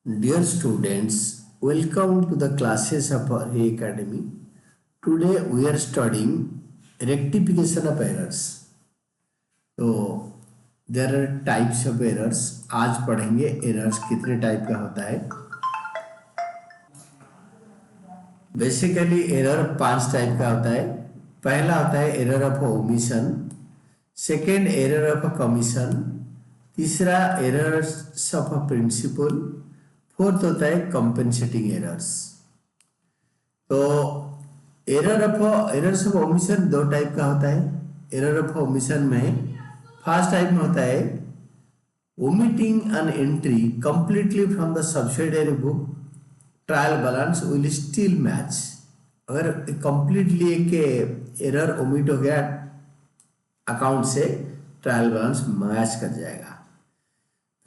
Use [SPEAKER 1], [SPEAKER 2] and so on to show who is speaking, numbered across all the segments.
[SPEAKER 1] Dear students, welcome to the classes of our Academy. Today we are studying rectification of errors. तो there are types of errors. आज पढ़ेंगे errors कितने type का होता है. Basically error 5 type का होता है. पहला होता है error of omission, second error of commission, तीसरा एरर्स ऑफ प्रिंसिपल, फोर्थ होता है कंपेंसेटिंग एरर्स. तो एरर्स ऑफ ओमिशन दो टाइप का होता है. एरर ऑफ ओमिशन में फर्स्ट टाइप में होता है omitting an entry completely from the subsidiary book, trial balance will still match. अगर कंप्लीटली एक एरर ओमिट हो गया अकाउंट से, ट्रायल बैलेंस मैच कर जाएगा.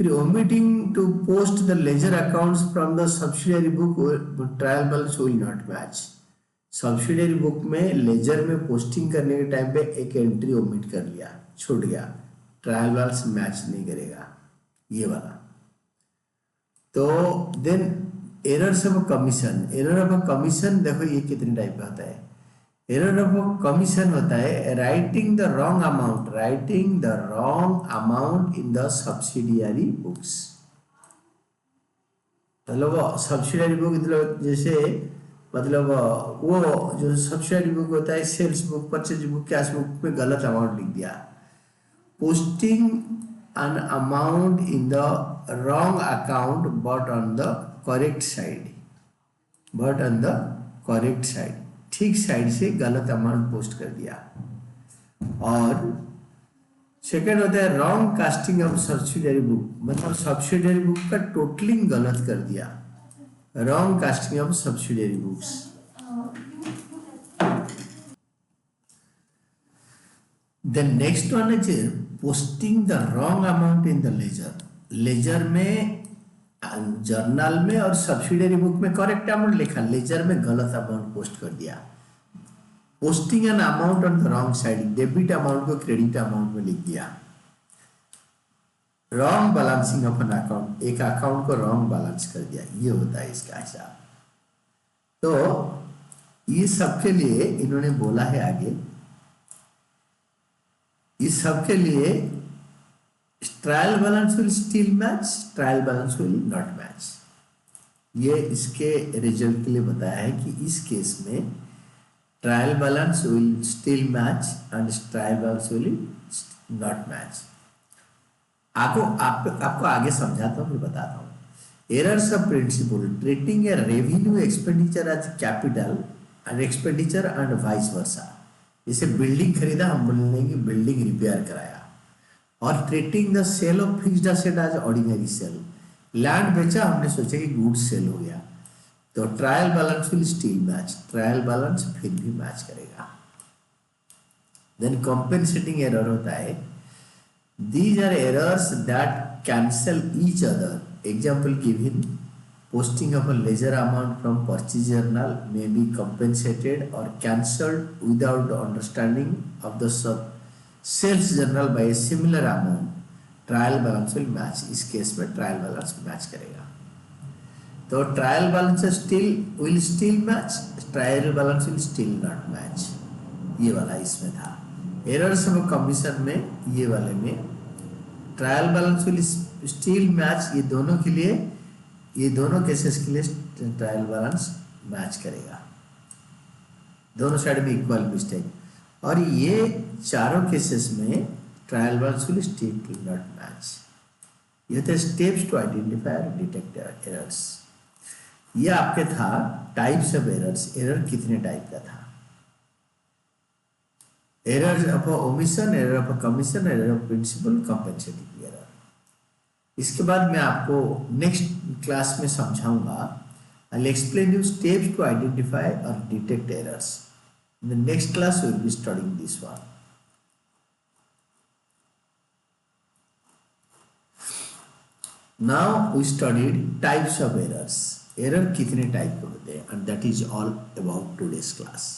[SPEAKER 1] फिर omitting to post the ledger accounts from the subsidiary book, trial balance will not match. Subsidiary book में ledger में पोस्टिंग करने के टाइम पे एक एंट्री ओमिट कर लिया, छूट गया, ट्रायल बैलेंस मैच नहीं करेगा, ये वाला. तो then errors of commission. Error of commission देखो ये कितने टाइप का होता है. एरर ऑफ कमीशन होता है writing the wrong amount in the subsidiary books. मतलब सब्सिडियरी बुक मतलब जैसे मतलब वो जो सब्सिडियरी बुक होता है, sales book, purchase book, cash book में गलत अमाउंट लिख दिया. Posting an amount in the wrong account but on the correct side, ठीक साइड से गलत अमाउंट पोस्ट कर दिया. और सेकेंड होता है wrong casting of subsidiary book, मतलब सब्सिडियरी बुक का टोटलिंग गलत कर दिया. Wrong casting of subsidiary books. The next one is posting the wrong amount in the ledger. Ledger में, जर्नल में और सब्सिडियरी बुक में करेक्ट अमाउंट लिखा, लेजर में गलत अमाउंट पोस्ट कर दिया. Posting an amount on the wrong side, debit amount को क्रेडिट अमाउंट में लिख दिया. Wrong balancing of an account, एक अकाउंट को रॉन्ग बैलेंस कर दिया, ये होता है इसका हिसाब. तो ये सबके लिए इन्होंने बोला है आगे, इस सब के लिए trial balance will still match, trial balance will not match. ये इसके रिजल्ट के लिए बताया है कि इस केस में trial balance will still match and trial balance will not match. आपको आगे समझाता हूँ, फिर बताता हूँ. Errors of principle, treating a revenue expenditure as capital and expenditure and vice versa. जैसे बिल्डिंग खरीदा, हम बोलेंगे कि बिल्डिंग रिपेयर कराया. और treating the sale of fixed asset as ordinary sale, land बेचा, हमने सोचा कि गुड्स सेल हो गया, तो trial balance will still match, trial balance फिर भी मैच करेगा. देन कंपेंसेटिंग एरर होता है these are errors that cancel each other. Example given, posting of a ledger amount from purchase journal may be compensated or cancelled without the understanding of the sales journal by a similar amount. Trial balance will match, इस case में trial balance match करेगा. तो trial balance will still match, trial balance will still not match, ये वाला इसमें था. Errors of commission में, ये वाले में trial balance will still match, ये दोनों के लिए, ये दोनों केसेस के लिए ट्रायल बैलेंस मैच करेगा, दोनों साइड में इक्वल मिस्टेक. और ये चारों केसेस में trial balance will still not match. ये थे स्टेप्स टू आइडेंटिफाई और डिटेक्ट एरर्स. ये आपके था टाइप्स ऑफ एरर्स. एरर कितने टाइप का था? Error of omission, error of commission, error of principle, compensating error. इसके बाद मैं आपको नेक्स्ट क्लास में समझाऊंगा. I will explain you steps to identify और detect errors. In the next class we will be studying this one. Now we studied types of errors. Error कितने type के होते हैं, and that is all about today's class.